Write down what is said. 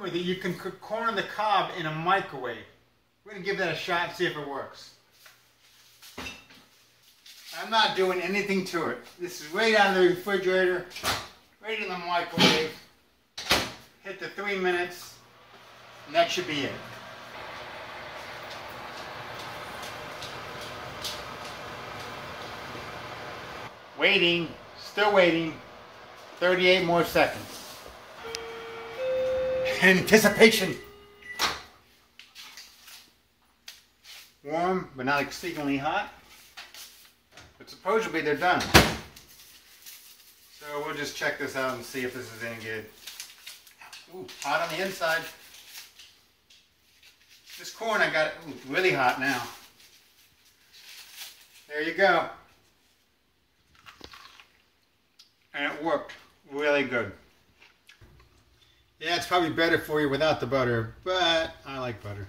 with it, you can cook corn on the cob in a microwave. We're going to give that a shot and see if it works. I'm not doing anything to it. This is right out of the refrigerator, right in the microwave. Hit the 3 minutes, and that should be it. Waiting, still waiting, 38 more seconds. Anticipation. Warm, but not exceedingly hot. But supposedly they're done. So we'll just check this out and see if this is any good. Ooh, hot on the inside. This corn I got really hot now. There you go. And it worked really good. Yeah, it's probably better for you without the butter, but I like butter.